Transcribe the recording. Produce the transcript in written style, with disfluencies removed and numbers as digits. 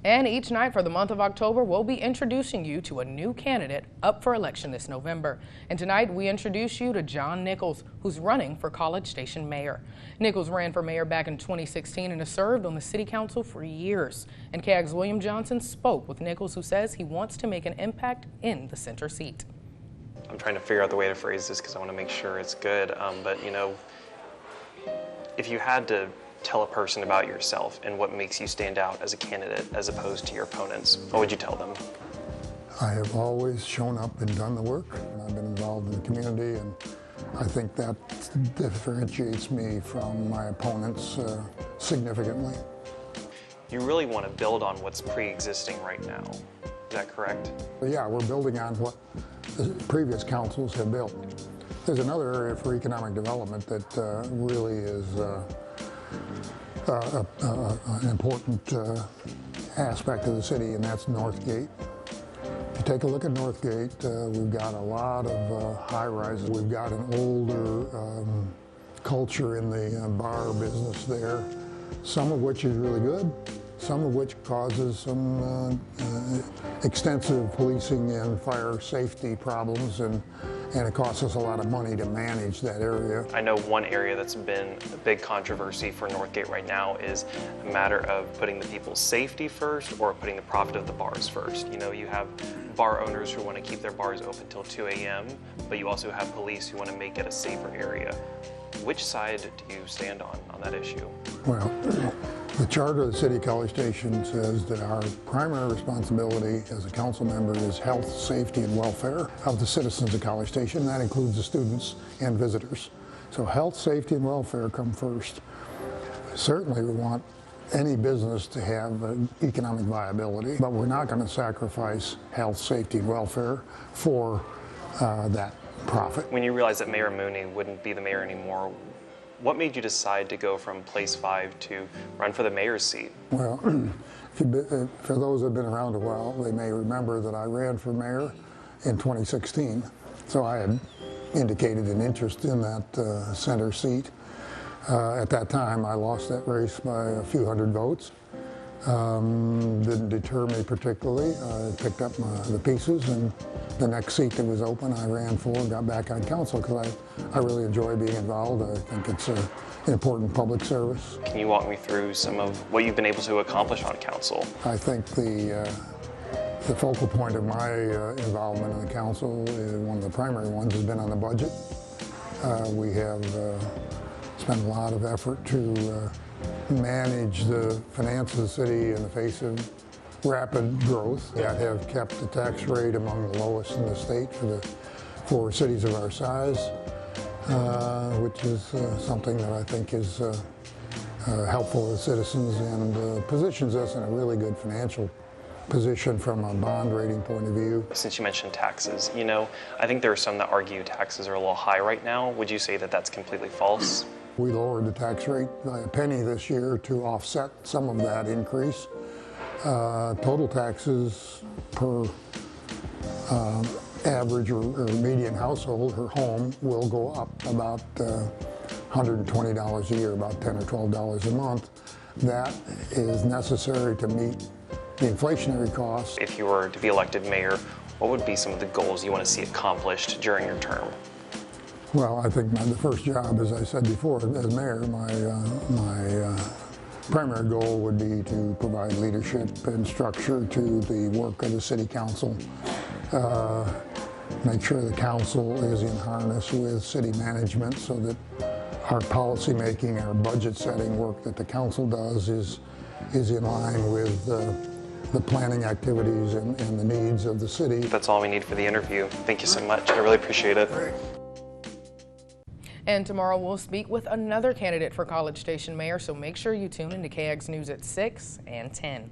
And each night for the month of October, we'll be introducing you to a new candidate up for election this November. And tonight we introduce you to John Nichols, who's running for College Station mayor. Nichols ran for mayor back in 2016 and has served on the city council for years. And KAGS' William Johnson spoke with Nichols, who says he wants to make an impact in the center seat. I'm trying to figure out the way to phrase this because I want to make sure it's good, but you know, if you had to tell a person about yourself and what makes you stand out as a candidate as opposed to your opponents, what would you tell them? I have always shown up and done the work, and I've been involved in the community, and I think that differentiates me from my opponents significantly. You really want to build on what's pre-existing right now. Is that correct? Yeah, we're building on what the previous councils have built. There's another area for economic development that really is an important aspect of the city, and that's Northgate. If you take a look at Northgate, we've got a lot of high-rises. We've got an older culture in the bar business there, some of which is really good, some of which causes some extensive policing and fire safety problems, and it costs us a lot of money to manage that area. I know one area that's been a big controversy for Northgate right now is a matter of putting the people's safety first or putting the profit of the bars first. You know, you have bar owners who want to keep their bars open till 2 a.m., but you also have police who want to make it a safer area. Which side do you stand on that issue? Well, the charter of the City of College Station says that our primary responsibility as a council member is health, safety, and welfare of the citizens of College Station. And that includes the students and visitors. So health, safety, and welfare come first. Certainly we want any business to have economic viability, but we're not going to sacrifice health, safety, and welfare for that profit. When you realized that Mayor Mooney wouldn't be the mayor anymore, what made you decide to go from place 5 to run for the mayor's seat? Well, for those that have been around a while, they may remember that I ran for mayor in 2016. So I had indicated an interest in that center seat. At that time, I lost that race by a few hundred votes. Didn't deter me particularly. I picked up the pieces, and the next seat that was open I ran for and got back on council because I really enjoy being involved. I think it's an important public service. Can you walk me through some of what you've been able to accomplish on council? I think the focal point of my involvement in the council, one of the primary ones, has been on the budget. We have spent a lot of effort to manage the finances of the city in the face of rapid growth that have kept the tax rate among the lowest in the state for cities of our size, which is something that I think is helpful to the citizens and positions us in a really good financial position from a bond rating point of view. Since you mentioned taxes, you know, I think there are some that argue taxes are a little high right now. Would you say that that's completely false? We lowered the tax rate by a penny this year to offset some of that increase. Total taxes per average or median household or home will go up about $120 a year, about $10 or $12 a month. That is necessary to meet the inflationary costs. If you were to be elected mayor, what would be some of the goals you want to see accomplished during your term? Well, I think the first job, as I said before, as mayor, my primary goal would be to provide leadership and structure to the work of the city council. Make sure the council is in harness with city management so that our policy making, our budget setting work that the council does is in line with the planning activities and the needs of the city. That's all we need for the interview. Thank you so much. I really appreciate it. And tomorrow we'll speak with another candidate for College Station mayor, so make sure you tune into KAGS News at 6 and 10.